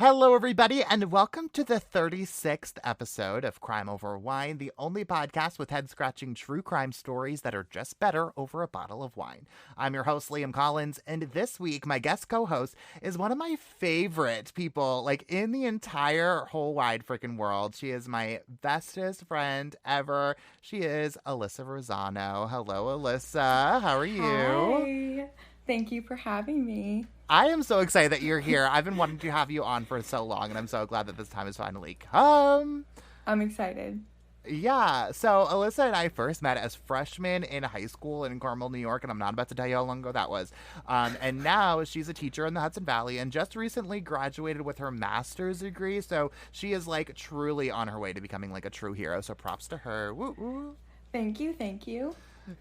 Hello, everybody, and welcome to the 36th episode of Crime Over Wine, the only podcast with head-scratching true crime stories that are just better over a bottle of wine. I'm your host, Liam Collins, and this week, my guest co-host is one of my favorite people, like, in the entire whole wide freaking world. She is my bestest friend ever. She is Alyssa Rosano. Hello, Alyssa. How are you? Hi. Thank you for having me. I am so excited that you're here. I've been wanting to have you on for so long, and I'm so glad that this time has finally come. I'm excited. Yeah, so Alyssa and I first met as freshmen in high school in Carmel, New York, and I'm not about to tell you how long ago that was. And now she's a teacher in the Hudson Valley and just recently graduated with her master's degree, so she is, like, truly on her way to becoming, like, a true hero, so props to her. Woo woo. Thank you.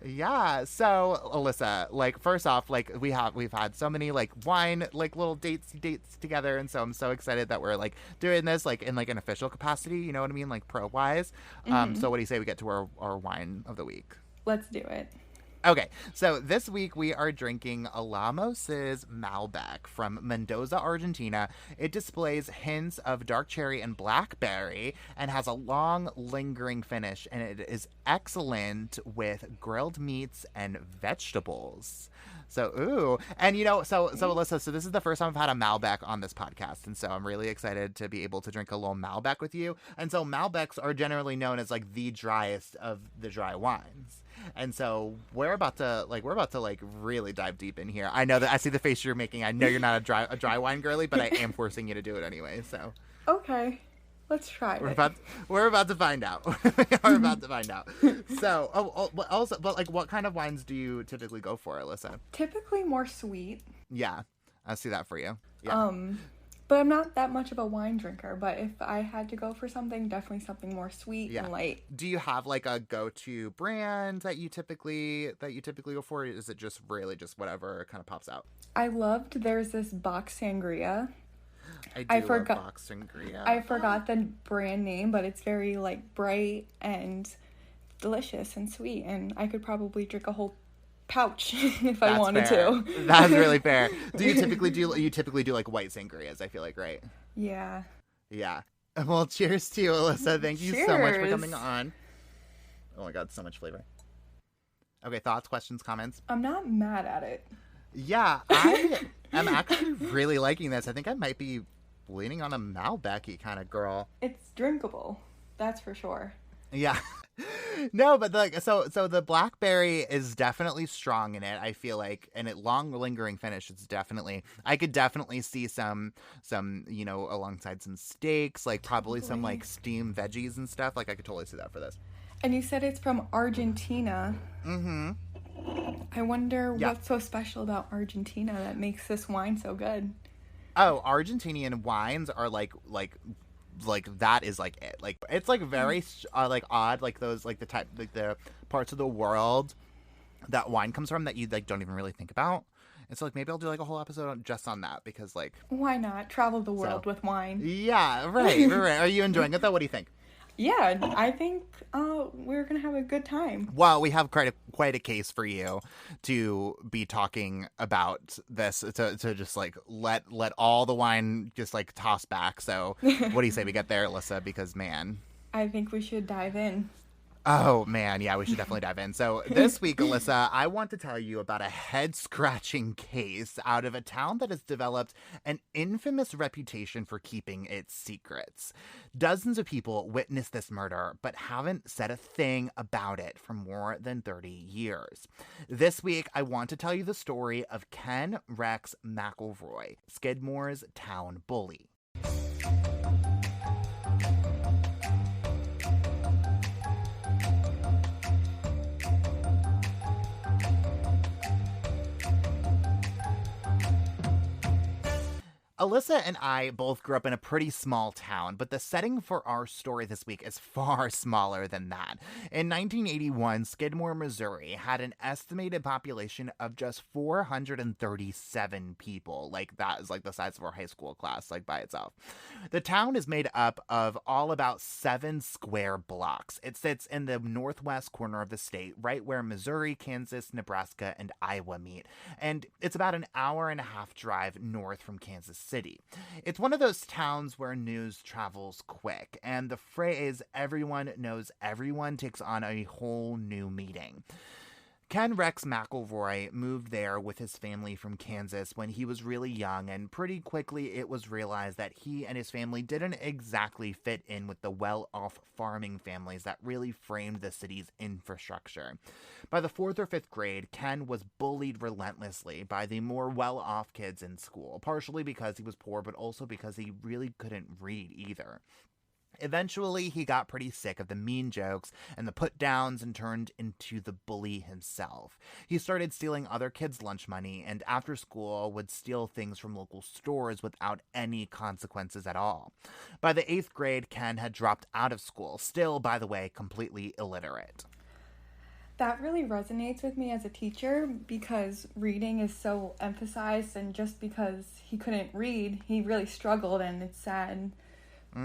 Yeah, so Alyssa, like, first off, like, we've had so many, like, wine, like, little dates together, and so I'm so excited that we're, like, doing this, like, in, like, an official capacity, you know what I mean, like, pro wise. So what do you say we get to our wine of the week? Let's do it. Okay, so this week we are drinking Alamos's Malbec from Mendoza, Argentina. It displays hints of dark cherry and blackberry and has a long, lingering finish, and it is excellent with grilled meats and vegetables. So, ooh. And, you know, so Alyssa, so this is the first time I've had a Malbec on this podcast, and so I'm really excited to be able to drink a little Malbec with you. And so Malbecs are generally known as, like, the driest of the dry wines. And so we're about to really dive deep in here. I know that I see the face you're making. I know you're not a dry wine girly, but I am forcing you to do it anyway. So okay, let's try it. We're about to find out. We're about to find out. So, but like, what kind of wines do you typically go for, Alyssa? Typically more sweet. Yeah, I see that for you. Yeah. But I'm not that much of a wine drinker, but if I had to go for something, definitely something more sweet and light. Do you have, like, a go-to brand that you typically go for? Or is it just really just whatever kind of pops out? There's this box sangria. I forgot box sangria. I forgot the brand name, but it's very, like, bright and delicious and sweet, and I could probably drink a whole pouch if I wanted to. That's really fair. Do you typically do like white sangrias, I feel like, right? Yeah. Well, cheers to you, Alyssa. Thank you so much for coming on. Oh my god, so much flavor. Okay, thoughts, questions, comments? I'm not mad at it. Yeah, I am actually really liking this. I think I might be leaning on a Malbec-y kind of girl. It's drinkable, that's for sure. Yeah. No, but so the blackberry is definitely strong in it, I feel like, and it long lingering finish. I could definitely see some, you know, alongside some steaks, like probably some like steamed veggies and stuff. Like I could totally see that for this. And you said it's from Argentina. Mm-hmm. I wonder what's so special about Argentina that makes this wine so good. Oh, Argentinian wines are like that is like it. Like it's like very like odd, like those like the type like the parts of the world that wine comes from that you like don't even really think about. And so like maybe I'll do like a whole episode just on that because like why not travel the world with wine? Yeah, right. Are you enjoying it though? What do you think? Yeah, I think we're gonna have a good time. Well, we have quite a case for you to be talking about this to just like let all the wine just like toss back. So what do you say we get there, Alyssa? Because man, I think we should dive in. Oh, man. Yeah, we should definitely dive in. So this week, Alyssa, I want to tell you about a head-scratching case out of a town that has developed an infamous reputation for keeping its secrets. Dozens of people witnessed this murder, but haven't said a thing about it for more than 30 years. This week, I want to tell you the story of Ken Rex McElroy, Skidmore's town bully. Alyssa and I both grew up in a pretty small town, but the setting for our story this week is far smaller than that. In 1981, Skidmore, Missouri had an estimated population of just 437 people. Like, that is like the size of our high school class, like by itself. The town is made up of all about 7 square blocks. It sits in the northwest corner of the state, right where Missouri, Kansas, Nebraska, and Iowa meet. And it's about an hour and a half drive north from Kansas city. It's one of those towns where news travels quick, and the phrase "everyone knows everyone" takes on a whole new meaning. Ken Rex McElroy moved there with his family from Kansas when he was really young, and pretty quickly it was realized that he and his family didn't exactly fit in with the well-off farming families that really framed the city's infrastructure. By the 4th or 5th grade, Ken was bullied relentlessly by the more well-off kids in school, partially because he was poor, but also because he really couldn't read either. Eventually, he got pretty sick of the mean jokes and the put-downs and turned into the bully himself. He started stealing other kids' lunch money, and after school would steal things from local stores without any consequences at all. By the 8th grade, Ken had dropped out of school, still, by the way, completely illiterate. That really resonates with me as a teacher because reading is so emphasized, and just because he couldn't read, he really struggled, and it's sad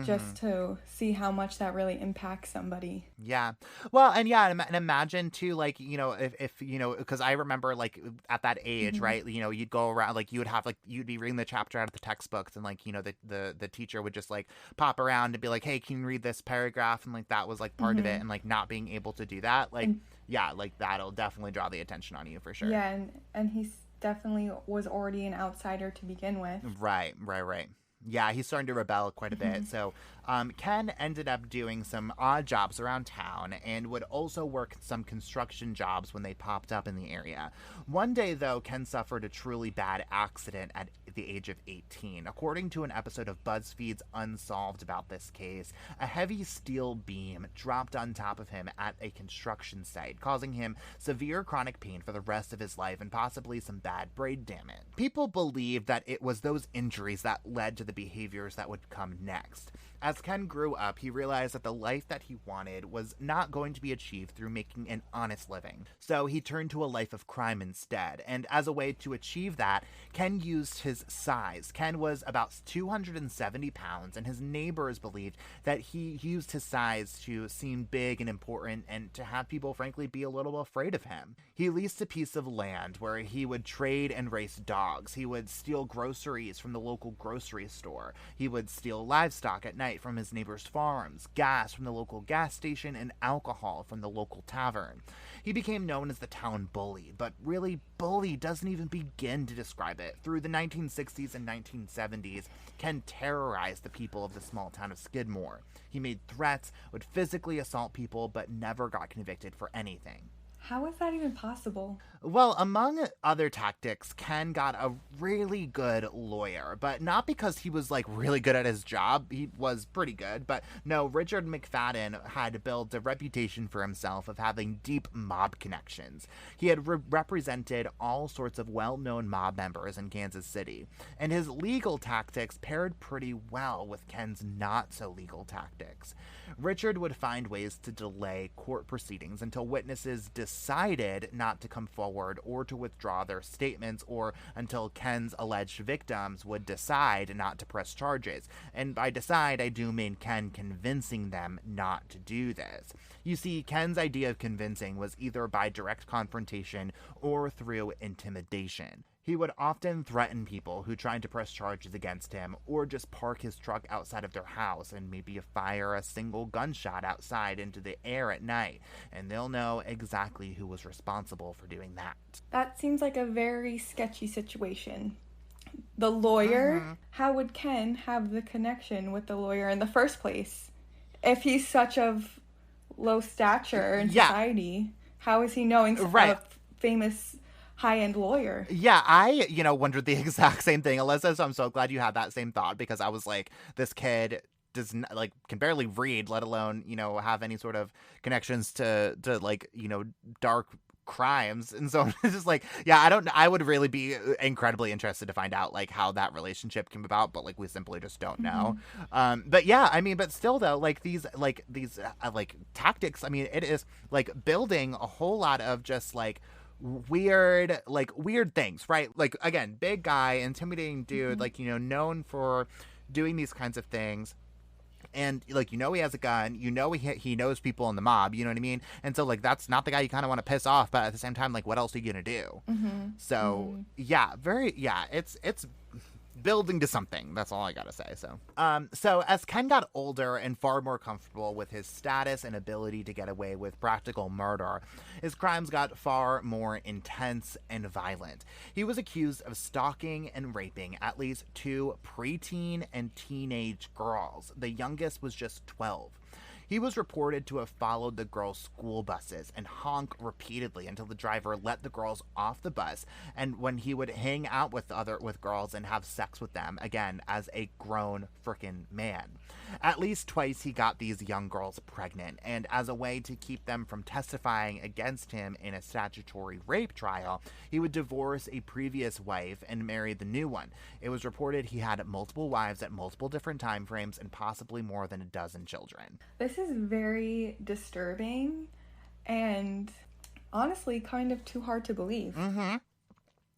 just to see how much that really impacts somebody. Yeah. Well, and yeah, and imagine too, like, if because I remember, like, at that age, right, you'd go around, like, you'd be reading the chapter out of the textbooks, and, like, the teacher would just, like, pop around and be like, hey, can you read this paragraph? And, like, that was, like, part of it, and, like, not being able to do that, like, yeah, like, that'll definitely draw the attention on you for sure. Yeah, and he's definitely was already an outsider to begin with. Right. Yeah, he's starting to rebel quite a bit. So Ken ended up doing some odd jobs around town and would also work some construction jobs when they popped up in the area. One day, though, Ken suffered a truly bad accident at the age of 18. According to an episode of BuzzFeed's Unsolved about this case, a heavy steel beam dropped on top of him at a construction site, causing him severe chronic pain for the rest of his life and possibly some bad brain damage. People believe that it was those injuries that led to the behaviors that would come next. As Ken grew up, he realized that the life that he wanted was not going to be achieved through making an honest living. So he turned to a life of crime instead. And as a way to achieve that, Ken used his size. Ken was about 270 pounds, and his neighbors believed that he used his size to seem big and important and to have people, frankly, be a little afraid of him. He leased a piece of land where he would trade and race dogs. He would steal groceries from the local grocery store. He would steal livestock at night from his neighbors' farms, gas from the local gas station, and alcohol from the local tavern. He became known as the town bully, but really, bully doesn't even begin to describe it. Through the 1960s and 1970s, Ken terrorized the people of the small town of Skidmore. He made threats, would physically assault people, but never got convicted for anything. How is that even possible? Well, among other tactics, Ken got a really good lawyer, but not because he was, like, really good at his job. He was pretty good, but no, Richard McFadden had built a reputation for himself of having deep mob connections. He had represented all sorts of well-known mob members in Kansas City, and his legal tactics paired pretty well with Ken's not-so-legal tactics. Richard would find ways to delay court proceedings until witnesses decided not to come forward or to withdraw their statements, or until Ken's alleged victims would decide not to press charges. And by decide, I do mean Ken convincing them not to do this. You see, Ken's idea of convincing was either by direct confrontation or through intimidation. He would often threaten people who tried to press charges against him, or just park his truck outside of their house and maybe fire a single gunshot outside into the air at night, and they'll know exactly who was responsible for doing that. That seems like a very sketchy situation. The lawyer, how would Ken have the connection with the lawyer in the first place? If he's such of low stature in society, how is he knowing a famous high-end lawyer? Yeah, I, wondered the exact same thing, Alyssa, so I'm so glad you had that same thought, because I was like, this kid can barely read, let alone, have any sort of connections to dark crimes. And so it's just like, yeah, I would really be incredibly interested to find out, like, how that relationship came about, but, like, we simply just don't know. But yeah, I mean, but still though, these tactics, I mean, it is, like, building a whole lot of just, like, weird things, right? Like, again, big guy, intimidating dude, known for doing these kinds of things. And, he has a gun, he knows people in the mob, you know what I mean? And so, that's not the guy you kind of want to piss off, but at the same time, what else are you going to do? So, it's building to something. That's all I gotta say. So as Ken got older and far more comfortable with his status and ability to get away with practical murder, his crimes got far more intense and violent. He was accused of stalking and raping at least 2 preteen and teenage girls. The youngest was just 12. He was reported to have followed the girls' school buses and honk repeatedly until the driver let the girls off the bus, and when he would hang out with girls and have sex with them, again, as a grown frickin' man. At least twice he got these young girls pregnant, and as a way to keep them from testifying against him in a statutory rape trial, he would divorce a previous wife and marry the new one. It was reported he had multiple wives at multiple different time frames and possibly more than a dozen children. This is very disturbing and honestly kind of too hard to believe. Mm-hmm.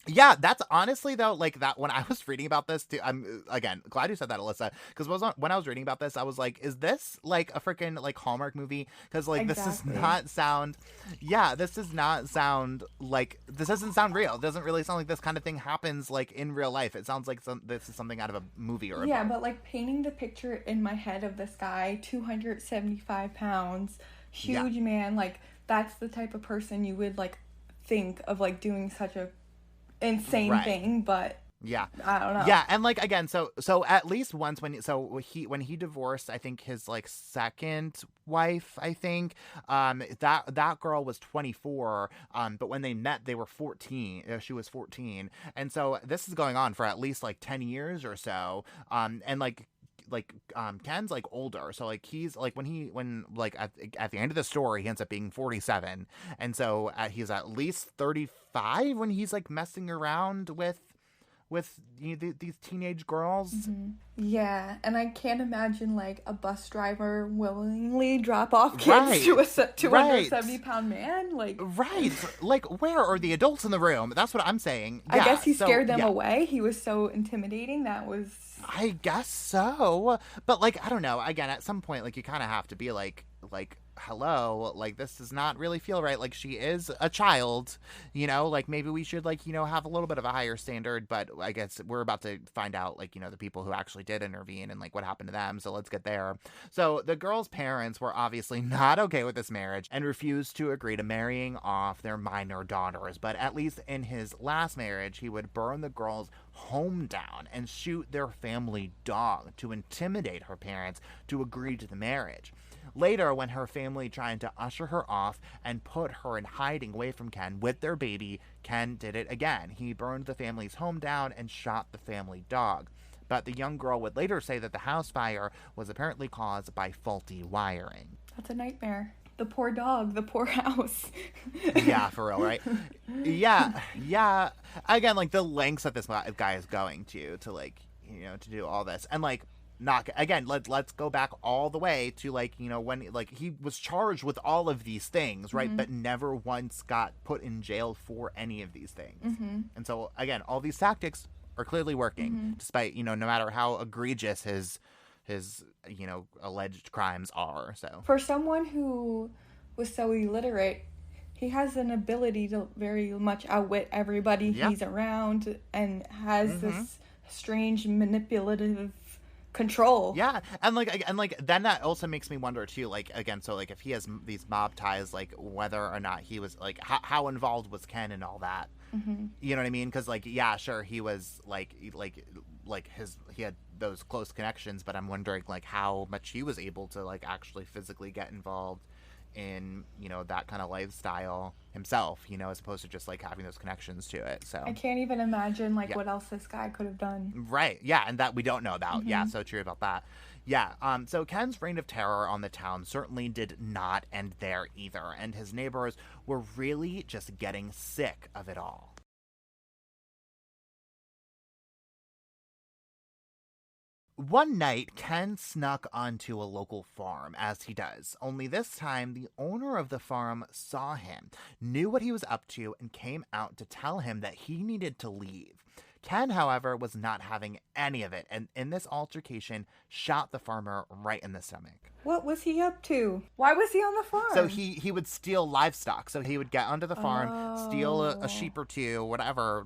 Yeah, that's honestly, though, like, that when I was reading about this, too, I'm, again, glad you said that, Alyssa, because when I was reading about this, I was like, is this, like, a freaking, like, Hallmark movie? Because, like, Exactly. this does not sound like, this doesn't sound real. It doesn't really sound like this kind of thing happens, like, in real life. It sounds like this is something out of a movie or a book. But, like, painting the picture in my head of this guy, 275 pounds, huge man, like, that's the type of person you would, like, think of, like, doing such a insane thing, but I don't know. Yeah, and like again, so at least once when he divorced, I think his like second wife, I think, that girl was 24, but when they met they were 14. She was 14, and so this is going on for at least like 10 years or so, and like Ken's like older, so like he's like when at the end of the story he ends up being 47, and so he's at least 35 when he's like messing around with these teenage girls. Mm-hmm. Yeah, and I can't imagine like a bus driver willingly drop off kids to a 270-pound man. Like where are the adults in the room? That's what I'm saying. I guess he scared them away. He was so intimidating. I guess so, but like I don't know. Again, at some point, like you kind of have to be like hello, like this does not really feel right. Like she is a child, you know, like maybe we should like, you know, have a little bit of a higher standard, but I guess we're about to find out like, you know, the people who actually did intervene and like what happened to them. So let's get there. So the girl's parents were obviously not okay with this marriage and refused to agree to marrying off their minor daughters. But at least in his last marriage, he would burn the girls' home down and shoot their family dog to intimidate her parents to agree to the marriage. Later, when her family tried to usher her off and put her in hiding away from Ken with their baby, Ken did it again. He burned the family's home down and shot the family dog. But the young girl would later say that the house fire was apparently caused by faulty wiring. That's a nightmare. The poor dog, the poor house. Yeah, for real, right? Yeah. Again, like the lengths that this guy is going to like, you know, to do all this. And like, not again, let's go back all the way to like, you know, when like he was charged with all of these things, right? Mm-hmm. But never once got put in jail for any of these things. Mm-hmm. And so again, all these tactics are clearly working, mm-hmm. despite, you know, no matter how egregious his you know, alleged crimes are. So for someone who was so illiterate, he has an ability to very much outwit everybody he's around and has mm-hmm. this strange manipulative control. Yeah, and then that also makes me wonder too, like again, so like if he has these mob ties, like whether or not he was like how involved was Ken and all that. Mm-hmm. You know what I mean? Because like yeah, sure, he was like he had those close connections, but I'm wondering like how much he was able to like actually physically get involved in, you know, that kind of lifestyle himself, you know, as opposed to just like having those connections to it. So I can't even imagine like what else this guy could have done. Right. Yeah, and that we don't know about. Mm-hmm. Yeah, so true about that. Yeah. So Ken's reign of terror on the town certainly did not end there either, and his neighbors were really just getting sick of it all. One night, Ken snuck onto a local farm, as he does, only this time the owner of the farm saw him, knew what he was up to, and came out to tell him that he needed to leave. Ken, however, was not having any of it, and in this altercation, shot the farmer right in the stomach. What was he up to? Why was he on the farm? So he would steal livestock. So he would get onto the farm, steal a sheep or two, whatever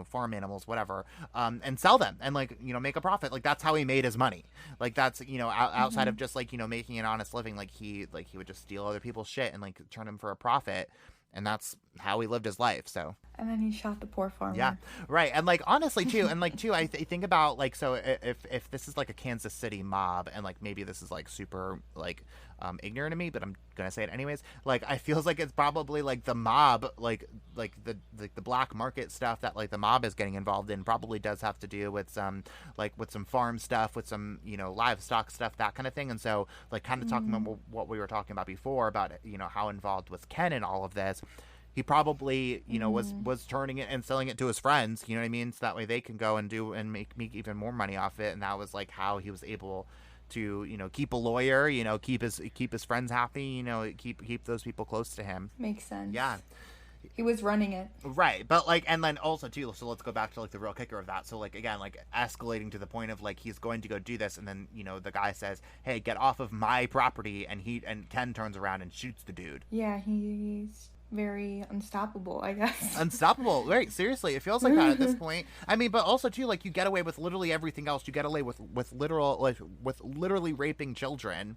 farm animals, whatever, and sell them and like, make a profit. Like that's how he made his money. Like that's, outside of just like, making an honest living, like he would just steal other people's shit and like turn them for a profit. And that's how he lived his life. So. And then he shot the poor farmer. Yeah, right. And like honestly too, and like too, I think about like, so if this is like a Kansas City mob, and like maybe this is like super like ignorant of me, but I'm gonna say it anyways. Like I feels like it's probably like the mob, like the black market stuff that like the mob is getting involved in probably does have to do with some farm stuff, with some livestock stuff, that kind of thing. And so like kind of talking about what we were talking about before about how involved was Ken in all of this. He probably, was turning it and selling it to his friends, you know what I mean? So that way they can go and do and make even more money off it. And that was like how he was able to, keep a lawyer, keep his friends happy, keep those people close to him. Makes sense. Yeah. He was running it. Right. But like, and then also too, so let's go back to like the real kicker of that. So like, again, like escalating to the point of like, he's going to go do this. And then, the guy says, hey, get off of my property. And Ken turns around and shoots the dude. Yeah, he's very unstoppable, I guess. Unstoppable, right? Seriously, it feels like that at this point. I mean, but also too, like you get away with literally everything else. You get away with literally raping children.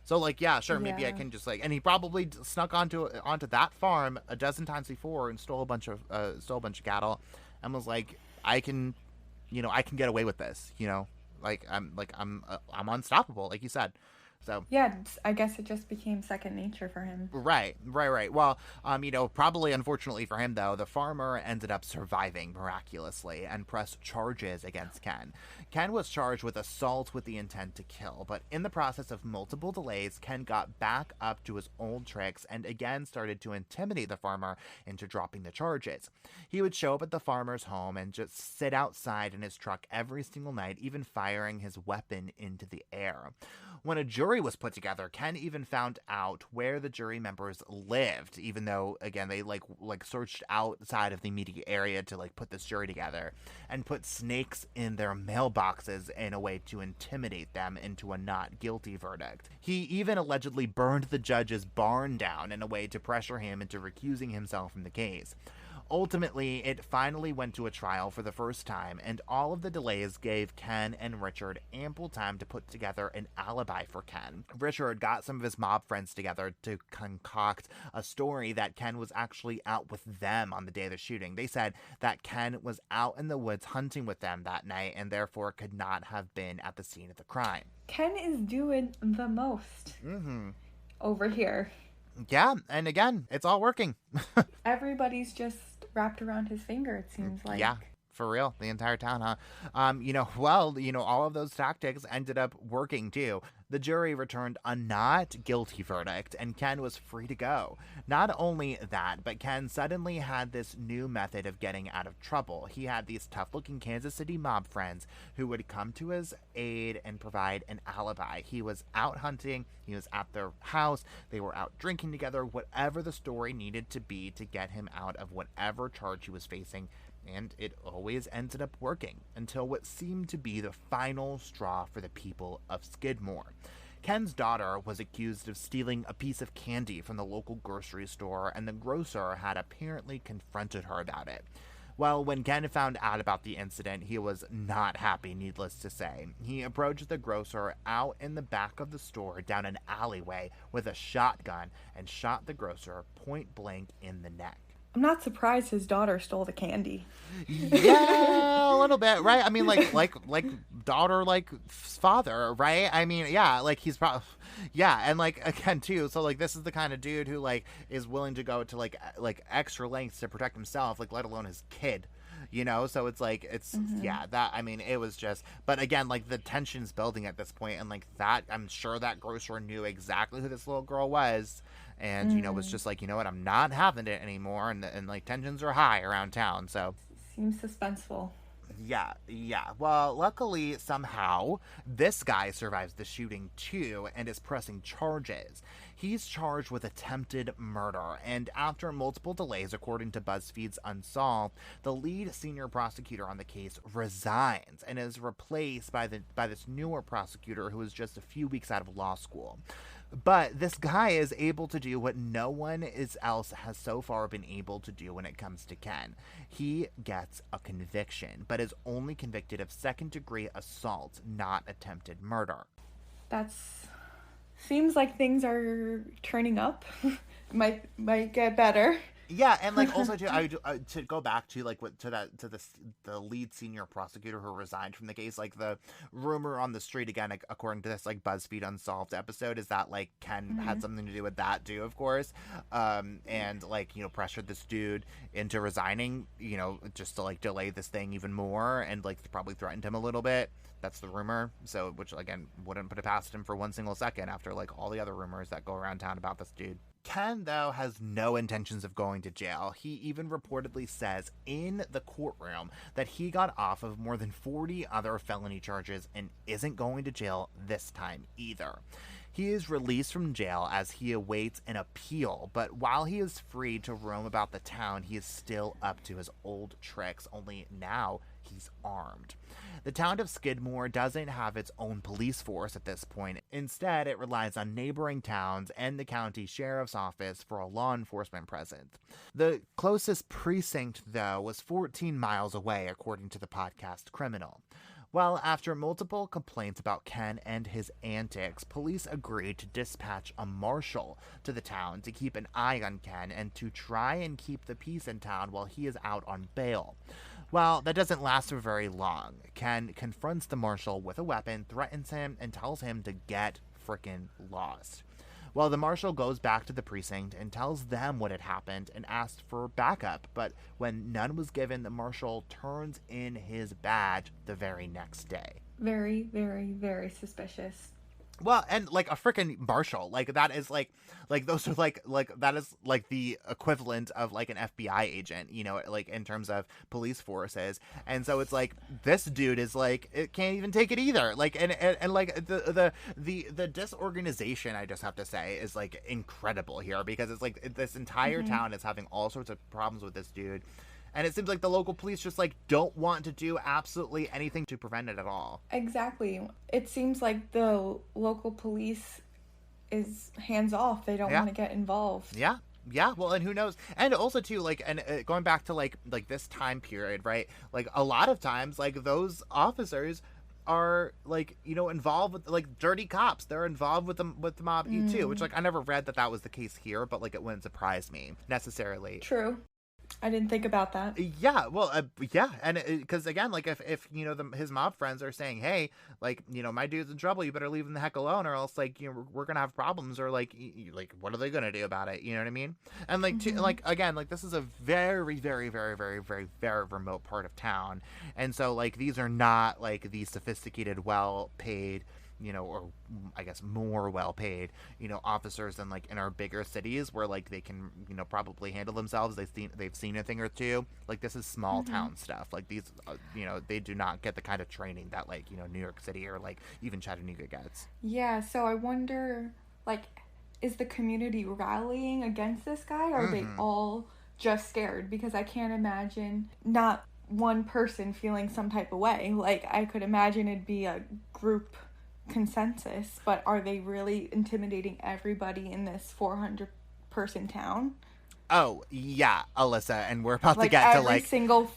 So like, yeah, sure, maybe I can just like, and he probably snuck onto that farm a dozen times before and stole a bunch of cattle, and was like, I can get away with this, like I'm unstoppable, like you said. So yeah, I guess it just became second nature for him. Right. Well, probably unfortunately for him though, the farmer ended up surviving miraculously and pressed charges against Ken. Ken was charged with assault with the intent to kill, but in the process of multiple delays, Ken got back up to his old tricks and again started to intimidate the farmer into dropping the charges. He would show up at the farmer's home and just sit outside in his truck every single night, even firing his weapon into the air. When a jury was put together, Ken even found out where the jury members lived, even though, again, they like searched outside of the immediate area to like put this jury together, and put snakes in their mailboxes in a way to intimidate them into a not guilty verdict. He even allegedly burned the judge's barn down in a way to pressure him into recusing himself from the case. Ultimately, it finally went to a trial for the first time, and all of the delays gave Ken and Richard ample time to put together an alibi for Ken. Richard got some of his mob friends together to concoct a story that Ken was actually out with them on the day of the shooting. They said that Ken was out in the woods hunting with them that night and therefore could not have been at the scene of the crime. Ken is doing the most over here. Yeah, and again, it's all working. Everybody's just wrapped around his finger, it seems like. Yeah, for real. The entire town, huh? All of those tactics ended up working too. The jury returned a not guilty verdict, and Ken was free to go. Not only that, but Ken suddenly had this new method of getting out of trouble. He had these tough-looking Kansas City mob friends who would come to his aid and provide an alibi. He was out hunting, he was at their house, they were out drinking together, whatever the story needed to be to get him out of whatever charge he was facing. And it always ended up working, until what seemed to be the final straw for the people of Skidmore. Ken's daughter was accused of stealing a piece of candy from the local grocery store, and the grocer had apparently confronted her about it. Well, when Ken found out about the incident, he was not happy, needless to say. He approached the grocer out in the back of the store down an alleyway with a shotgun and shot the grocer point blank in the neck. I'm not surprised his daughter stole the candy. Yeah, a little bit, right? I mean, like daughter, like father, right? I mean, yeah, like he's probably, yeah, and like again too. So like this is the kind of dude who like is willing to go to like extra lengths to protect himself, like let alone his kid. So it's like, yeah, that, I mean, it was just, but again, like the tension's building at this point, and like that, I'm sure that grocer knew exactly who this little girl was, and, was just like, you know what, I'm not having it anymore, and like tensions are high around town, so. Seems suspenseful. Yeah. Well, luckily, somehow, this guy survives the shooting too and is pressing charges. He's charged with attempted murder, and after multiple delays, according to BuzzFeed's Unsolved, the lead senior prosecutor on the case resigns and is replaced by this newer prosecutor who is just a few weeks out of law school. But this guy is able to do what no one else has so far been able to do when it comes to Ken. He gets a conviction, but is only convicted of second-degree assault, not attempted murder. That's seems like things are turning up. might get better. Yeah, and like also too, to go back to like the lead senior prosecutor who resigned from the case. Like the rumor on the street again, like, according to this like BuzzFeed Unsolved episode, is that like Ken had something to do with that too, of course, and like pressured this dude into resigning, just to like delay this thing even more, and like probably threatened him a little bit. That's the rumor. So, which again wouldn't put it past him for one single second after like all the other rumors that go around town about this dude. Ken, though, has no intentions of going to jail. He even reportedly says in the courtroom that he got off of more than 40 other felony charges and isn't going to jail this time either. He is released from jail as he awaits an appeal, but while he is free to roam about the town, he is still up to his old tricks, only now he's armed. The town of Skidmore doesn't have its own police force at this point. Instead, it relies on neighboring towns and the county sheriff's office for a law enforcement presence. The closest precinct, though, was 14 miles away, according to the podcast Criminal. Well, after multiple complaints about Ken and his antics, police agreed to dispatch a marshal to the town to keep an eye on Ken and to try and keep the peace in town while he is out on bail. Well, that doesn't last for very long. Ken confronts the marshal with a weapon, threatens him, and tells him to get frickin' lost. Well, the marshal goes back to the precinct and tells them what had happened and asked for backup, but when none was given, the marshal turns in his badge the very next day. Very, very, very suspicious. Well, and like a freaking marshal, like that is like those are like that is like the equivalent of like an FBI agent, like in terms of police forces. And so it's like this dude is like, it can't even take it either. Like and like the disorganization, I just have to say, is like incredible here, because it's like this entire town is having all sorts of problems with this dude. And it seems like the local police just like don't want to do absolutely anything to prevent it at all. Exactly. It seems like the local police is hands off. They don't want to get involved. Yeah. Yeah, well, and who knows? And also, too, like, and going back to, like this time period, right? Like, a lot of times, like, those officers are, like, involved with, like, dirty cops. They're involved with the mob, too, which, like, I never read that was the case here, but, like, it wouldn't surprise me, necessarily. True. I didn't think about that. Yeah, well, yeah, and because again, like if his mob friends are saying, hey, like my dude's in trouble, you better leave him the heck alone, or else like we're gonna have problems, or like what are they gonna do about it? You know what I mean? And like like again, like this is a very very very very very very remote part of town, and so like these are not like the sophisticated, well paid, or I guess more well-paid, officers than like in our bigger cities where like they can, probably handle themselves. They've seen a thing or two. Like this is small town stuff. Like these, they do not get the kind of training that like, New York City or like even Chattanooga gets. Yeah. So I wonder, like, is the community rallying against this guy, or are they all just scared? Because I can't imagine not one person feeling some type of way. Like I could imagine it'd be a group consensus, but are they really intimidating everybody in this 400-person town? Oh yeah, Alyssa, and we're about to get to like every single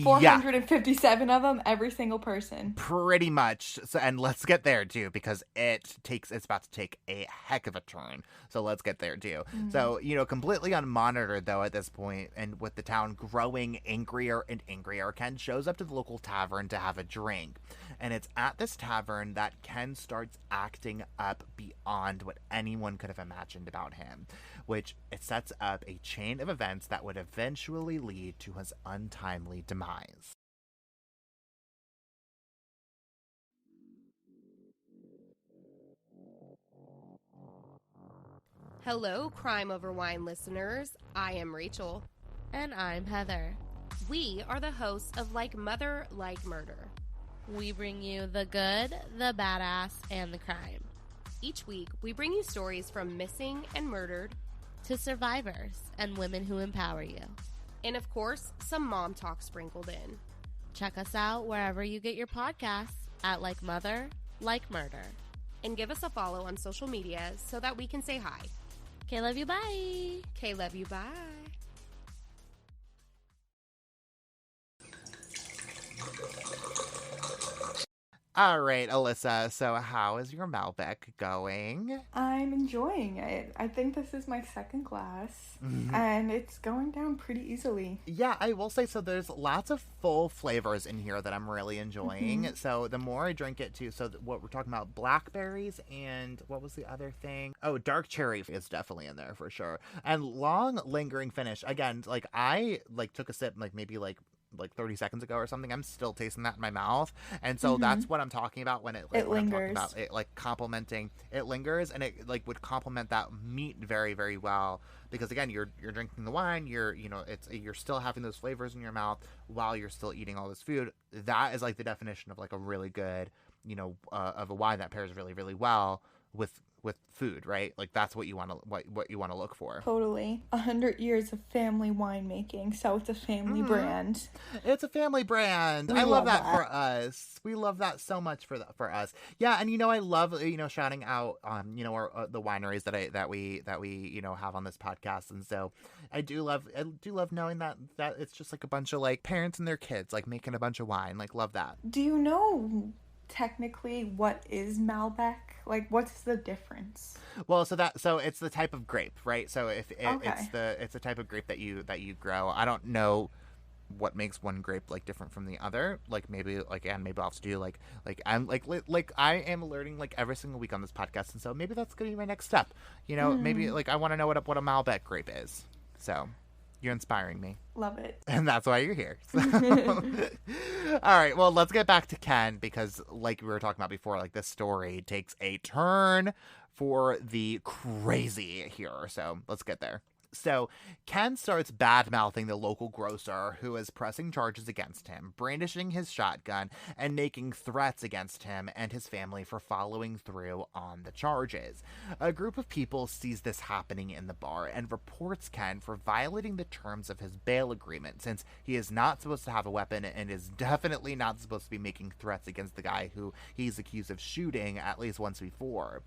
457 of them, every single person. Pretty much. So, and let's get there too, because it's about to take a heck of a turn. So let's get there too. So, completely unmonitored though at this point, and with the town growing angrier and angrier, Ken shows up to the local tavern to have a drink. And it's at this tavern that Ken starts acting up beyond what anyone could have imagined about him, which it sets up a chain of events that would eventually lead to his untimely demise. Hello, Crime Over Wine listeners. I am Rachel. And I'm Heather. We are the hosts of Like Mother, Like Murder. We bring you the good, the badass, and the crime. Each week, we bring you stories from missing and murdered to survivors and women who empower you. And of course, some mom talk sprinkled in. Check us out wherever you get your podcasts at Like Mother, Like Murder. And give us a follow on social media so that we can say hi. Okay, love you, bye. Okay, love you, bye. All right, Alyssa, so how is your Malbec going? I'm enjoying it. I think this is my second glass, and it's going down pretty easily. Yeah, I will say, so there's lots of full flavors in here that I'm really enjoying. So the more I drink it too, so what we're talking about, blackberries, and what was the other thing? Oh, dark cherry is definitely in there for sure. And long lingering finish. Again, like I took a sip maybe 30 seconds ago or something. I'm still tasting that in my mouth. And so that's what I'm talking about when it It when I'm lingers. talking about it complementing. It lingers, and it would complement that meat very, very well, because again, you're drinking the wine, you're still having those flavors in your mouth while you're still eating all this food. That is the definition of a really good, of a wine that pairs really, really well with food, right? That's what you want to what you want to look for. Totally. 100 years of family winemaking, so it's a family brand. It's a family brand. I love that for us. We love that so much for us. Yeah, and I love shouting out our, the wineries that we have on this podcast, and so I do love knowing that it's just a bunch of parents and their kids making a bunch of wine. Love that. Do you know technically what is Malbec? What's the difference? Well, so it's the type of grape, right? So if Okay. it's the type of grape that you grow. I don't know what makes one grape different from the other. Maybe maybe I'll have to do I am learning every single week on this podcast, and so maybe that's gonna be my next step. Maybe I want to know what a Malbec grape is. So you're inspiring me. Love it. And that's why you're here. So. All right, well, let's get back to Ken, because we were talking about before, this story takes a turn for the crazy here. So let's get there. So Ken starts bad-mouthing the local grocer, who is pressing charges against him, brandishing his shotgun, and making threats against him and his family for following through on the charges. A group of people sees this happening in the bar and reports Ken for violating the terms of his bail agreement, since he is not supposed to have a weapon and is definitely not supposed to be making threats against the guy who he's accused of shooting at least once before.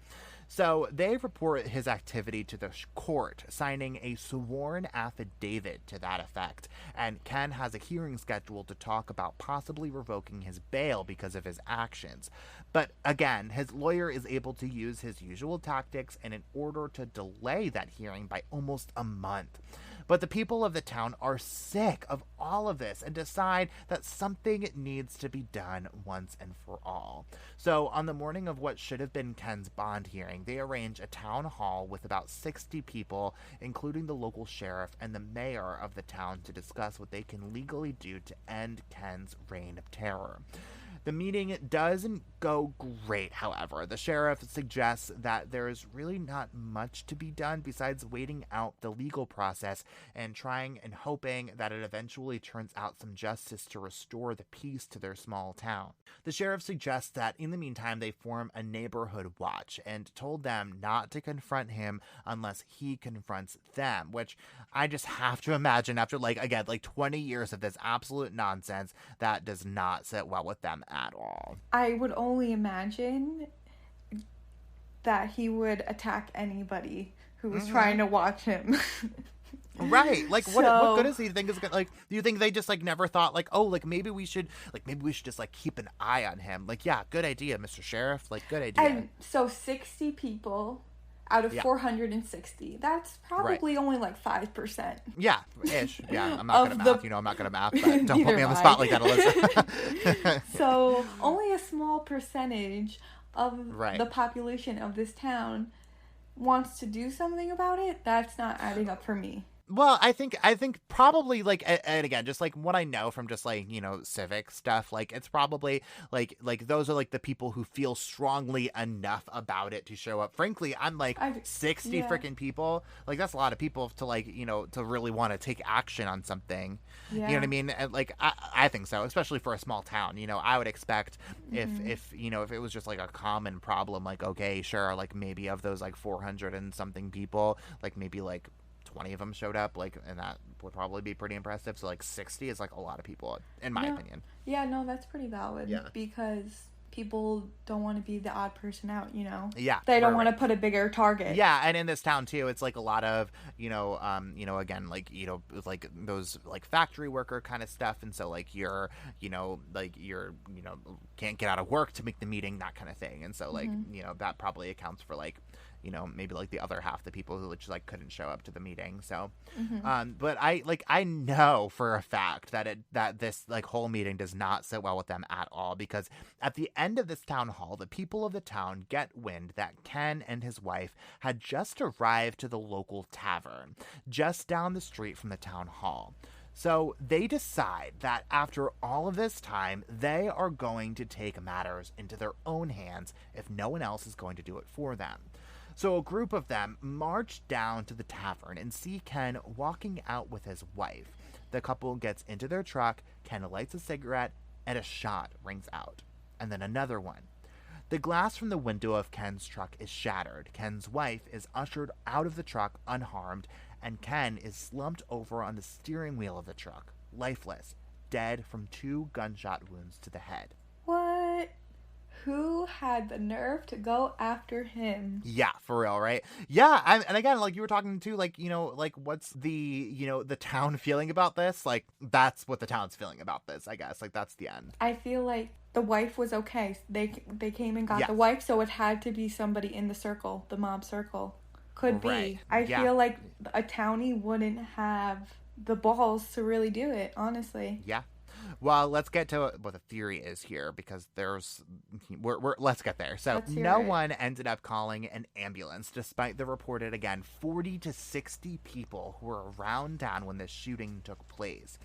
So they report his activity to the court, signing a sworn affidavit to that effect. And Ken has a hearing scheduled to talk about possibly revoking his bail because of his actions. But again, his lawyer is able to use his usual tactics and in order to delay that hearing by almost a month. But the people of the town are sick of all of this and decide that something needs to be done once and for all. So on the morning of what should have been Ken's bond hearing, they arrange a town hall with about 60 people, including the local sheriff and the mayor of the town, to discuss what they can legally do to end Ken's reign of terror. The meeting doesn't go great, however. The sheriff suggests that there is really not much to be done besides waiting out the legal process and trying and hoping that it eventually turns out some justice to restore the peace to their small town. The sheriff suggests that in the meantime they form a neighborhood watch and told them not to confront him unless he confronts them, which I just have to imagine after 20 years of this absolute nonsense, that does not sit well with them at all. I would only imagine that he would attack anybody who was trying to watch him. Right. What good does he think is gonna, do you think they just never thought maybe we should just keep an eye on him? Yeah, good idea, Mr. Sheriff. Good idea. And so 60 people out of 460. That's probably only 5%. Yeah, ish. Yeah, I'm not gonna math. I'm not gonna math, but don't put me on the spot like that, Alyssa. So only a small percentage of Right. the population of this town wants to do something about it. That's not adding up for me. Well, I think probably and again, just what I know from just civic stuff, it's probably those are the people who feel strongly enough about it to show up. Frankly, I'm 60 freaking people. That's a lot of people to to really want to take action on something. Yeah. You know what I mean? And, I think so, especially for a small town. I would expect if it was just a common problem, okay, sure, maybe of those 400 and something people, maybe 20 of them showed up, and that would probably be pretty impressive. So 60 is a lot of people, in my opinion. Yeah, no, that's pretty valid. Yeah. Because people don't want to be the odd person out, you know? Yeah. They don't right, want to right. put a bigger target. Yeah, and in this town too, it's like a lot of, again, like, like those like factory worker kind of stuff, and so like you're can't get out of work to make the meeting, that kind of thing, and so like that probably accounts for like maybe like the other half the people who just like couldn't show up to the meeting. So but I know for a fact that this like whole meeting does not sit well with them at all, because at the end of this town hall, the people of the town get wind that Ken and his wife had just arrived to the local tavern just down the street from the town hall. So they decide that after all of this time, they are going to take matters into their own hands if no one else is going to do it for them. So a group of them march down to the tavern and see Ken walking out with his wife. The couple gets into their truck, Ken lights a cigarette, and a shot rings out. And then another one. The glass from the window of Ken's truck is shattered. Ken's wife is ushered out of the truck unharmed, and Ken is slumped over on the steering wheel of the truck, lifeless, dead from 2 gunshot wounds to the head. What? Who had the nerve to go after him? Yeah, for real, right? Yeah, and again, like you were talking to, like, like what's the, the town feeling about this? Like, that's what the town's feeling about this, I guess. Like, that's the end. I feel like the wife was okay. They came and got the wife, so it had to be somebody in the circle, the mob circle. Could be. I feel like a townie wouldn't have the balls to really do it, honestly. Yeah. Well, let's get to what the theory is here, because let's get there. So no one ended up calling an ambulance, despite the reported, again, 40 to 60 people who were around town when this shooting took place.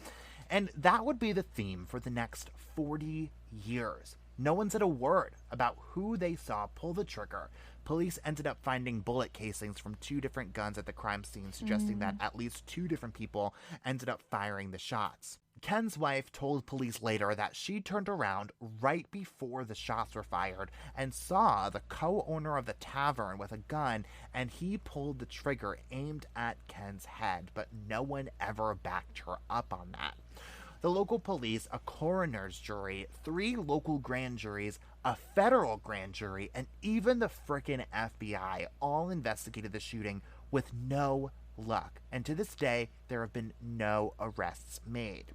And that would be the theme for the next 40 years. No one said a word about who they saw pull the trigger. Police ended up finding bullet casings from 2 different guns at the crime scene, suggesting that at least 2 different people ended up firing the shots. Ken's wife told police later that she turned around right before the shots were fired and saw the co-owner of the tavern with a gun, and he pulled the trigger aimed at Ken's head, but no one ever backed her up on that. The local police, a coroner's jury, 3 local grand juries, a federal grand jury, and even the frickin' FBI all investigated the shooting with no luck. And to this day, there have been no arrests made.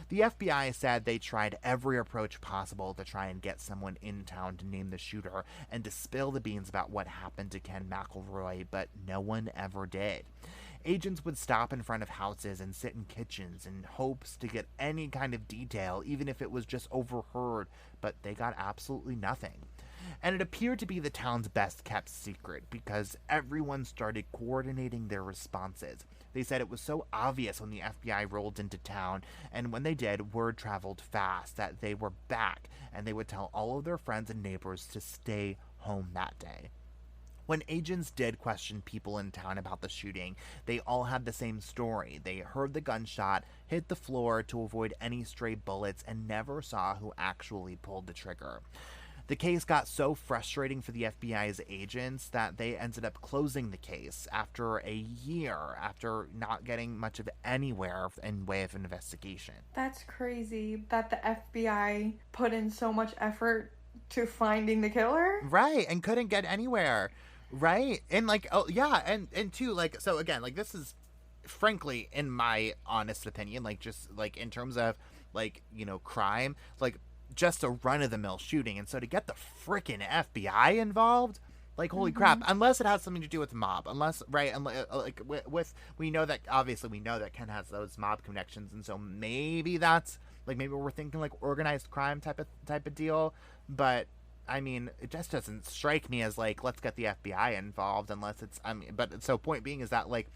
The FBI said they tried every approach possible to try and get someone in town to name the shooter and to spill the beans about what happened to Ken McElroy, but no one ever did. Agents would stop in front of houses and sit in kitchens in hopes to get any kind of detail, even if it was just overheard, but they got absolutely nothing. And it appeared to be the town's best kept secret, because everyone started coordinating their responses. They said it was so obvious when the FBI rolled into town, and when they did, word traveled fast that they were back, and they would tell all of their friends and neighbors to stay home that day. When agents did question people in town about the shooting, they all had the same story. They heard the gunshot, hit the floor to avoid any stray bullets, and never saw who actually pulled the trigger. The case got so frustrating for the FBI's agents that they ended up closing the case after a year, after not getting much of anywhere in way of investigation. That's crazy that the FBI put in so much effort to finding the killer. Right, and couldn't get anywhere. Right? And like, oh yeah, and too, like, so again, like, this is frankly, in my honest opinion, like, just like in terms of like, crime, like, just a run-of-the-mill shooting. And so to get the frickin' FBI involved, like, holy crap, unless it has something to do with the mob, unless, right, and like, we know that, obviously we know that Ken has those mob connections, and so maybe that's, like, maybe we're thinking like organized crime type of deal, but I mean, it just doesn't strike me as like, let's get the FBI involved, unless it's, I mean, but so point being is that, like,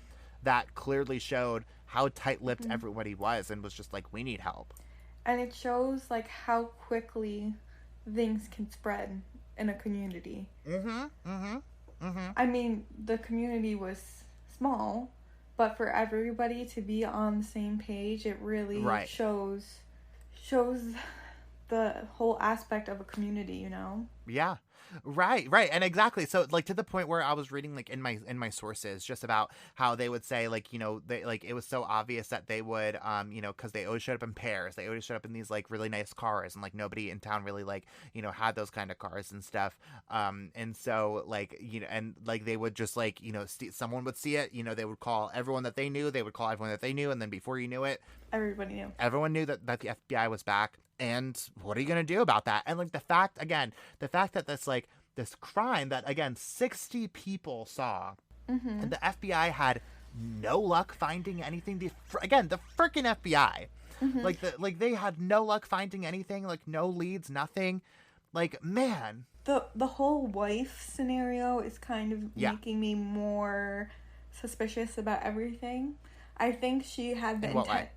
that clearly showed how tight-lipped everybody was, and was just like, we need help. And it shows, like, how quickly things can spread in a community. I mean, the community was small, but for everybody to be on the same page, it really shows the whole aspect of a community, Yeah. Right, right. And exactly. So like to the point where I was reading like in my sources just about how they would say like, they like it was so obvious that they would cuz they always showed up in pairs. They always showed up in these like really nice cars, and like nobody in town really like, had those kind of cars and stuff. And so like, and like they would just like, someone would see it, they would call everyone that they knew, and then before you knew it, everyone knew that the FBI was back. And what are you going to do about that? And like the fact that this crime that again 60 people saw, and the FBI had no luck finding anything. The freaking FBI, like they had no luck finding anything, like no leads, nothing. Like, man, the whole wife scenario is kind of making me more suspicious about everything. I think she had the intent.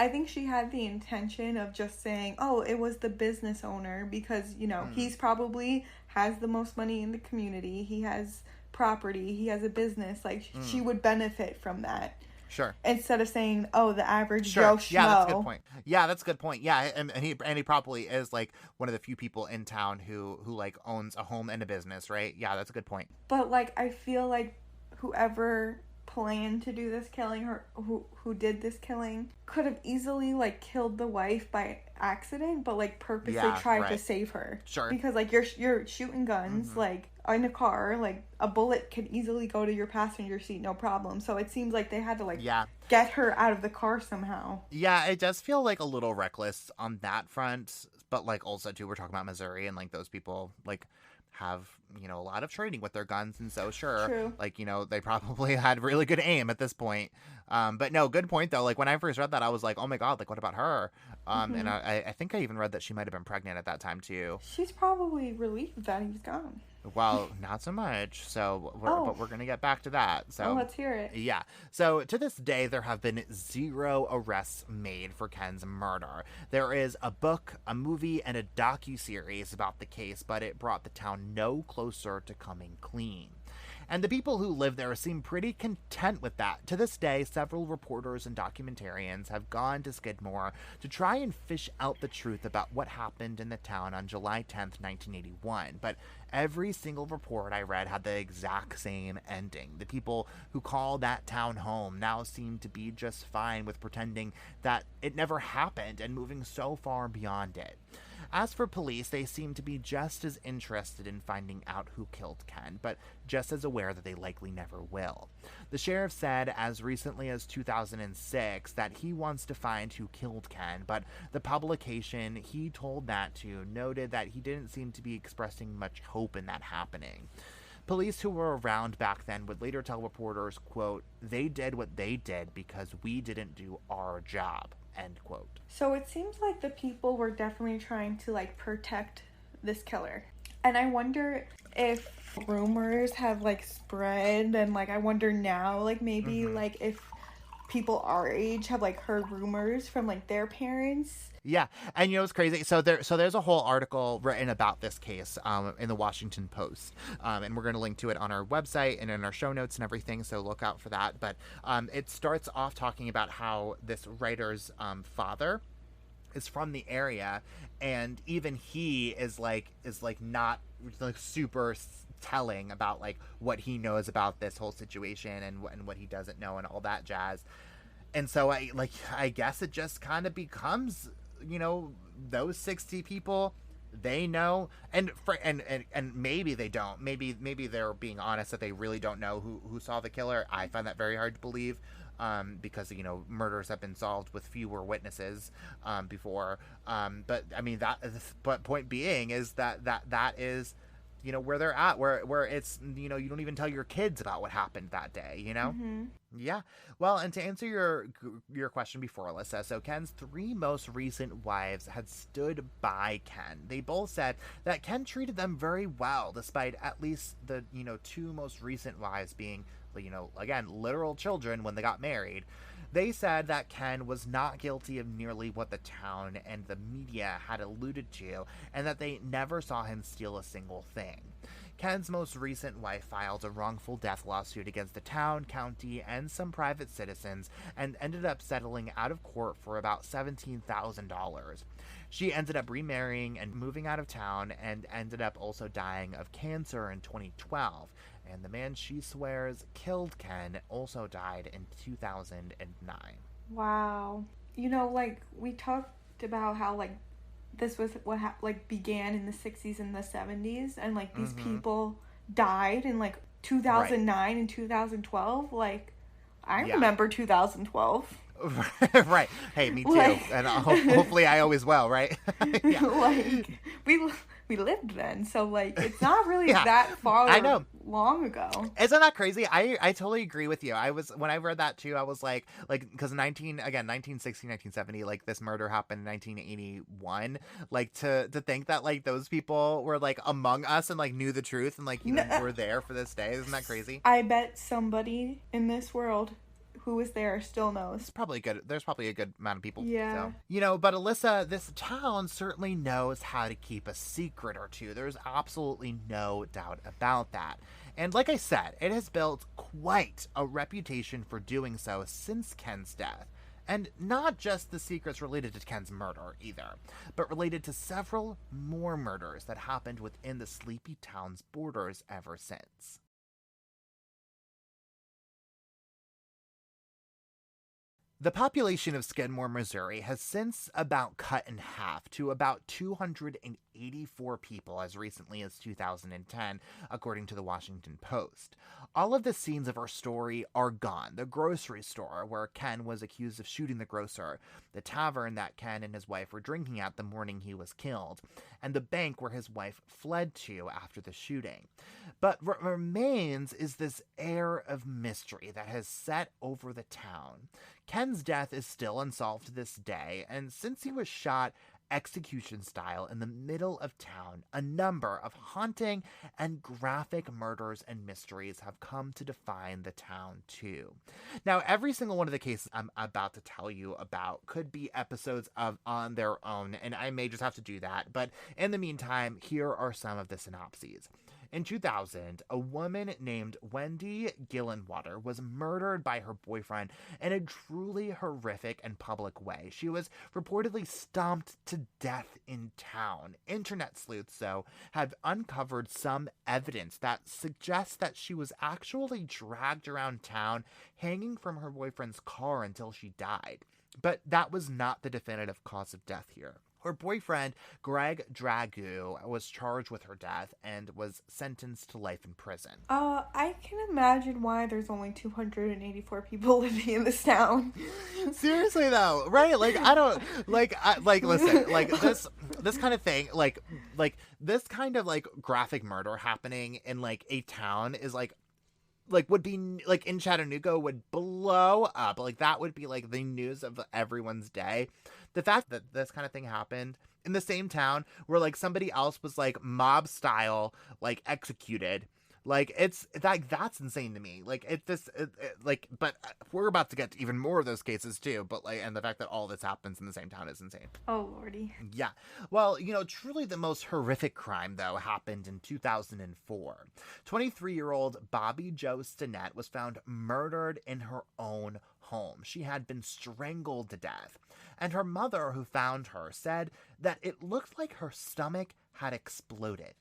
I think she had the intention of just saying, oh, it was the business owner because, he's probably has the most money in the community. He has property. He has a business. Like, she would benefit from that. Sure. Instead of saying, oh, the average Joe Schmo. Yeah, that's a good point. Yeah, that's a good point. Yeah, and he probably is, like, one of the few people in town who like, owns a home and a business, right? Yeah, that's a good point. But, like, I feel like whoever planned to do this killing, or who did this killing, could have easily like killed the wife by accident, but like purposely tried to save her. Sure. Because like you're shooting guns like in a car, like a bullet can easily go to your passenger seat, no problem. So it seems like they had to like get her out of the car somehow. Yeah, it does feel like a little reckless on that front, but like also too, we're talking about Missouri, and like those people like have a lot of training with their guns, and so True. like they probably had really good aim at this point. But no, good point though. Like when I first read that, I was like, oh my god, like what about her? And I think I even read that she might have been pregnant at that time too. She's probably relieved that he's gone. Well, not so much. So, but we're going to get back to that. So let's hear it. Yeah. So to this day, there have been 0 arrests made for Ken's murder. There is a book, a movie, and a docuseries about the case, but it brought the town no closer to coming clean. And the people who live there seem pretty content with that. To this day, several reporters and documentarians have gone to Skidmore to try and fish out the truth about what happened in the town on July 10th, 1981. But every single report I read had the exact same ending. The people who call that town home now seem to be just fine with pretending that it never happened and moving so far beyond it. As for police, they seem to be just as interested in finding out who killed Ken, but just as aware that they likely never will. The sheriff said as recently as 2006 that he wants to find who killed Ken, but the publication he told that to noted that he didn't seem to be expressing much hope in that happening. Police who were around back then would later tell reporters, quote, "They did what they did because we didn't do our job." End quote. So it seems like the people were definitely trying to like protect this killer. And I wonder if rumors have like spread, and like I wonder now like maybe like if people our age have like heard rumors from like their parents. Yeah, and it's crazy. So there's a whole article written about this case in the Washington Post, and we're going to link to it on our website and in our show notes and everything. So look out for that. But it starts off talking about how this writer's father is from the area, and even he is not like super telling about like what he knows about this whole situation and what he doesn't know and all that jazz. And so I guess it just kind of becomes, those 60 people, they know, and maybe they don't. Maybe they're being honest that they really don't know who saw the killer. I find that very hard to believe, because murders have been solved with fewer witnesses before. But I mean but point being is that is where they're at, where it's you don't even tell your kids about what happened that day. Yeah. Well, and to answer your question before, Alyssa, so Ken's 3 most recent wives had stood by Ken. They both said that Ken treated them very well, despite at least the 2 most recent wives being, again, literal children when they got married. They said that Ken was not guilty of nearly what the town and the media had alluded to, and that they never saw him steal a single thing. Ken's most recent wife filed a wrongful death lawsuit against the town, county, and some private citizens and ended up settling out of court for about $17,000. She ended up remarrying and moving out of town and ended up also dying of cancer in 2012. And the man she swears killed Ken also died in 2009. Wow. You know, like, we talked about how, like, this was what began in the 60s and the 70s, and, like, these people died in, like, 2009 and 2012. Like, I remember 2012. Right. Hey, me too. Like, and hopefully I always will, right? Yeah. Like, we lived then, so, like, it's not really that far I know. long ago. Isn't that crazy? I totally agree with you. When I read that too, I was like, because 1960, 1970, like, this murder happened in 1981. Like, to think that, like, those people were, like, among us and, like, knew the truth and, like, you know, were there for this day. Isn't that crazy? I bet somebody in this world who was there still knows. It's probably good. There's probably a good amount of people. Yeah. So, you know, but Alyssa, this town certainly knows how to keep a secret or two. There's absolutely no doubt about that. And like I said, it has built quite a reputation for doing so since Ken's death. And not just the secrets related to Ken's murder either, but related to several more murders that happened within the sleepy town's borders ever since. The population of Skidmore, Missouri has since about cut in half to about 284 people as recently as 2010, according to the Washington Post. All of the scenes of our story are gone. The grocery store where Ken was accused of shooting the grocer, the tavern that Ken and his wife were drinking at the morning he was killed, and the bank where his wife fled to after the shooting. But what remains is this air of mystery that has set over the town. Ken's death is still unsolved to this day, and since he was shot execution style in the middle of town, a number of haunting and graphic murders and mysteries have come to define the town too. Now, every single one of the cases I'm about to tell you about could be episodes of on their own, and I may just have to do that, but in the meantime, here are some of the synopses. In 2000, a woman named Wendy Gillenwater was murdered by her boyfriend in a truly horrific and public way. She was reportedly stomped to death in town. Internet sleuths, though, have uncovered some evidence that suggests that she was actually dragged around town, hanging from her boyfriend's car until she died. But that was not the definitive cause of death here. Her boyfriend, Greg Dragoo, was charged with her death and was sentenced to life in prison. I can imagine why there's only 284 people living in this town. Seriously, though, right? Like, I don't, listen, like, this kind of thing, like, this kind of, like, graphic murder happening in, like, a town is, like, would be, like, in Chattanooga would blow up. Like, that would be, like, the news of everyone's day. The fact that this kind of thing happened in the same town where, like, somebody else was, like, mob style, like, executed. Like, it's, like, that's insane to me. Like, but we're about to get to even more of those cases, too. But, like, and the fact that all this happens in the same town is insane. Oh, Lordy. Yeah. Well, you know, truly the most horrific crime, though, happened in 2004. 23-year-old Bobby Jo Stinnett was found murdered in her own home. She had been strangled to death. And her mother, who found her, said that it looked like her stomach had exploded.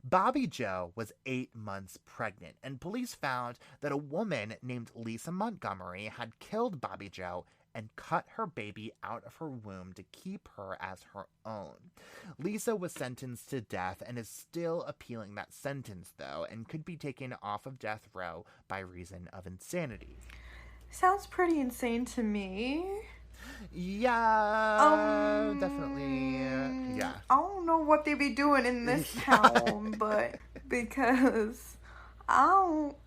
Bobby Jo was 8 months pregnant, and police found that a woman named Lisa Montgomery had killed Bobby Jo and cut her baby out of her womb to keep her as her own. Lisa was sentenced to death and is still appealing that sentence, though, and could be taken off of death row by reason of insanity. Sounds pretty insane to me. Yeah, definitely. Yeah. I don't know what they be doing in this town, but because I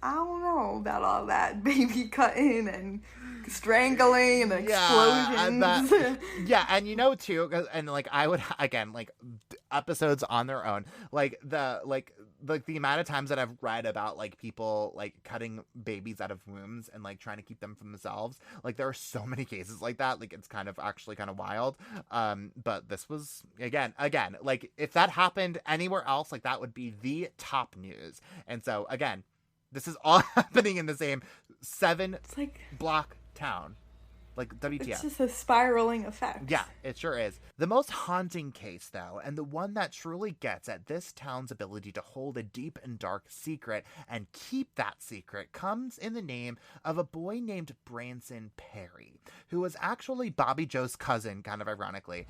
don't know about all that baby cutting and strangling and explosions. Yeah, and you know too, and like I would again like episodes on their own, like like the amount of times that I've read about like people like cutting babies out of wombs and like trying to keep them from themselves, like there are so many cases like that. Like it's kind of actually kind of wild. But this was again, like if that happened anywhere else, like that would be the top news. And so again, this is all happening in the same 7-block town. Like, WTF. It's just a spiraling effect. Yeah, it sure is. The most haunting case, though, and the one that truly gets at this town's ability to hold a deep and dark secret and keep that secret, comes in the name of a boy named Branson Perry, who was actually Bobby Joe's cousin, kind of ironically.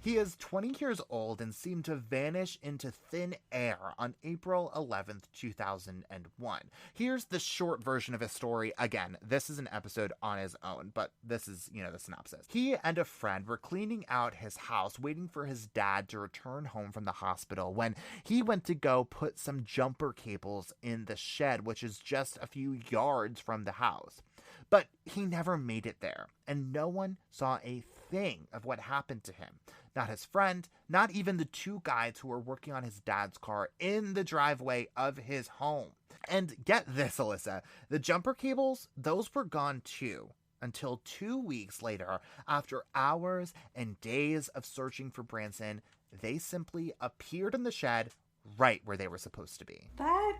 He is 20 years old and seemed to vanish into thin air on April 11th, 2001. Here's the short version of his story. Again, this is an episode on his own, but this is, the synopsis. He and a friend were cleaning out his house, waiting for his dad to return home from the hospital when he went to go put some jumper cables in the shed, which is just a few yards from the house. But he never made it there, and no one saw a thing of what happened to him. Not his friend, not even the two guys who were working on his dad's car in the driveway of his home. And get this, Alyssa, the jumper cables, those were gone too. Until 2 weeks later, after hours and days of searching for Branson, they simply appeared in the shed right where they were supposed to be. That,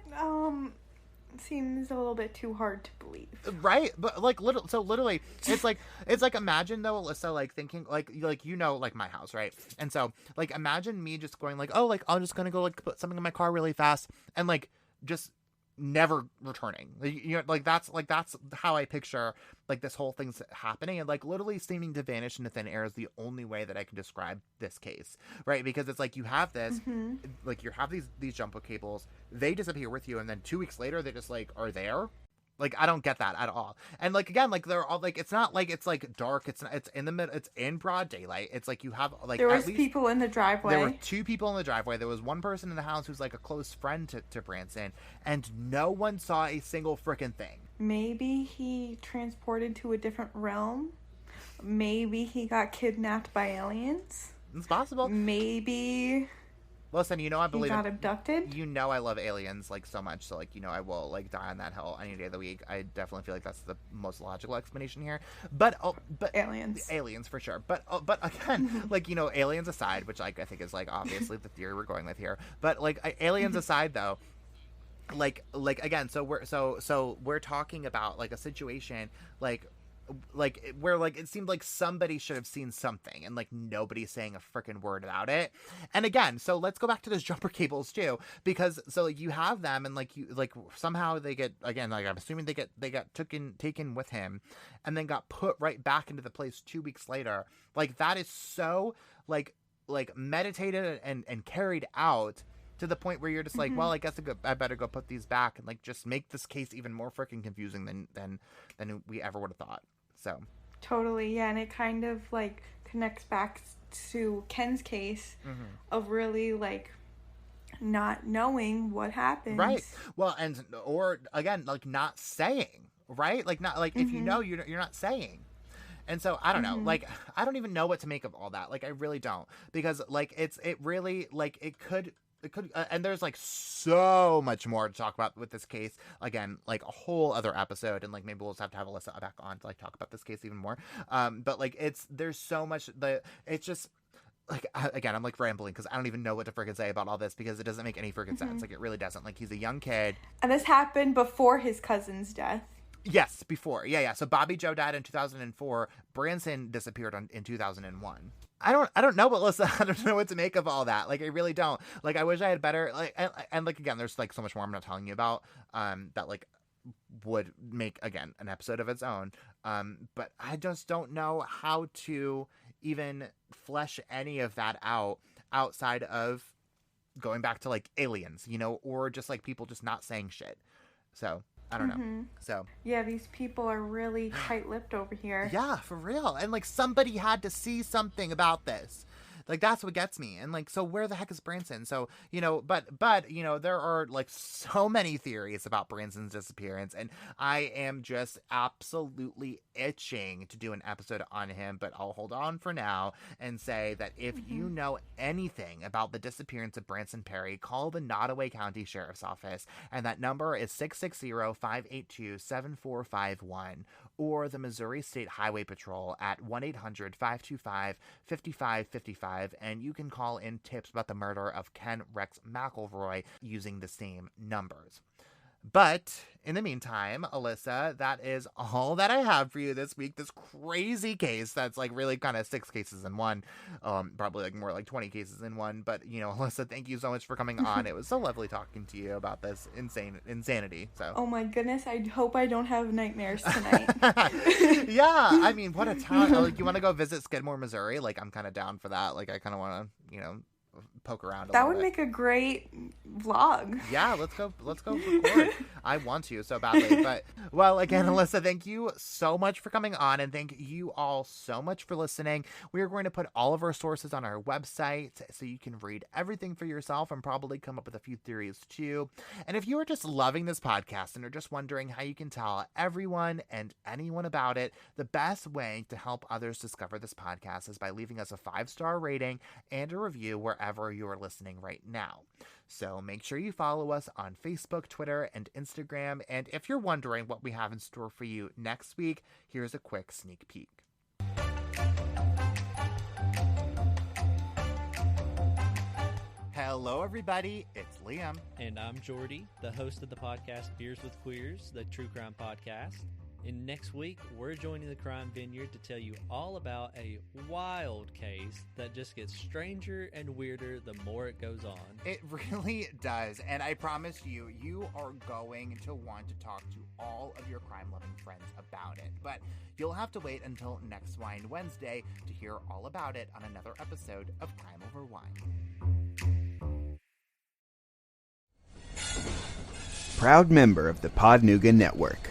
seems a little bit too hard to believe. Right? But, like, literally, it's like imagine, though, Alyssa, like, thinking, like, my house, right? And so, like, imagine me just going, like, oh, like, I'm just gonna go, like, put something in my car really fast, and, like, just never returning. That's how I picture like this whole thing's happening, and like literally seeming to vanish into thin air is the only way that I can describe this case, right? Because it's like you have this like you have these jumper cables, they disappear with you, and then 2 weeks later they just like are there. Like, I don't get that at all. And, like, again, like, they're all, like, it's not like it's, like, dark. It's in the middle. It's in broad daylight. It's, like, you have, like, there was people in the driveway. There were 2 people in the driveway. There was one person in the house who's, like, a close friend to Branson. And no one saw a single frickin' thing. Maybe he transported to a different realm. Maybe he got kidnapped by aliens. It's possible. Maybe... Listen, I believe he got abducted. I love aliens like so much, so like I will like die on that hill any day of the week. I definitely feel like that's the most logical explanation here. But aliens for sure. But again, like aliens aside, which like I think is like obviously the theory we're going with here. But like aliens aside though, like again, so we're talking about like a situation like where like it seemed like somebody should have seen something, and like nobody's saying a freaking word about it. And again, so let's go back to those jumper cables too, because so like you have them, and like you like somehow they get, again, like I'm assuming they got taken with him and then got put right back into the place 2 weeks later. Like that is so like meditated and carried out to the point where you're just like, well, I guess I better go put these back and like just make this case even more freaking confusing than we ever would have thought. So totally, yeah, and it kind of like connects back to Ken's case of really like not knowing what happened. Right. Well, and or again, like not saying, right? Like not like if you know, you're not saying. And so I don't know, like I don't even know what to make of all that. Like I really don't, because like it really like it could, and there's like so much more to talk about with this case. Again, like a whole other episode, and like maybe we'll just have to have Alyssa back on to like talk about this case even more. But like there's so much it's just like, again, I'm like rambling because I don't even know what to freaking say about all this, because it doesn't make any freaking sense. Like it really doesn't. Like he's a young kid, and this happened before his cousin's death. Yes, before. Yeah. So Bobby Joe died in 2004. Branson disappeared in 2001. I don't know, but listen, I don't know what to make of all that. Like, I really don't. Like, I wish I had better, like, and like, again, there's, like, so much more I'm not telling you about, that, like, would make, again, an episode of its own. But I just don't know how to even flesh any of that out outside of going back to, like, aliens, or just, like, people just not saying shit. So I don't know. So yeah, these people are really tight-lipped over here. Yeah, for real. And like somebody had to see something about this. Like, that's what gets me. And like, so where the heck is Branson? So, but there are like so many theories about Branson's disappearance, and I am just absolutely itching to do an episode on him, but I'll hold on for now and say that if you know anything about the disappearance of Branson Perry, call the Nottoway County Sheriff's Office, and that number is 660-582-7451, or the Missouri State Highway Patrol at 1-800-525-5555, and you can call in tips about the murder of Ken Rex McElroy using the same numbers. But in the meantime, Alyssa, that is all that I have for you this week. This crazy case that's like really kind of 6 cases in one, probably like more like 20 cases in one. But Alyssa, thank you so much for coming on. It was so lovely talking to you about this insanity. So. Oh my goodness, I hope I don't have nightmares tonight. Yeah, I mean, what a town! Like, you want to go visit Skidmore, Missouri? Like, I'm kind of down for that. Like, I kind of want to, poke around. That would make a great vlog. Yeah, let's go record. I want to so badly. But, well, again, Alyssa, thank you so much for coming on, and thank you all so much for listening. We are going to put all of our sources on our website so you can read everything for yourself and probably come up with a few theories too. And if you are just loving this podcast and are just wondering how you can tell everyone and anyone about it, the best way to help others discover this podcast is by leaving us a 5-star rating and a review wherever you are listening right now. So make sure you follow us on Facebook, Twitter, and Instagram. And if you're wondering what we have in store for you next week, here's a quick sneak peek. Hello, everybody. It's Liam. And I'm Jordy, the host of the podcast Beers with Queers, the true crime podcast. And next week, we're joining the Crime Vineyard to tell you all about a wild case that just gets stranger and weirder the more it goes on. It really does. And I promise you, you are going to want to talk to all of your crime-loving friends about it. But you'll have to wait until next Wine Wednesday to hear all about it on another episode of Crime Over Wine. Proud member of the Podnuga Network.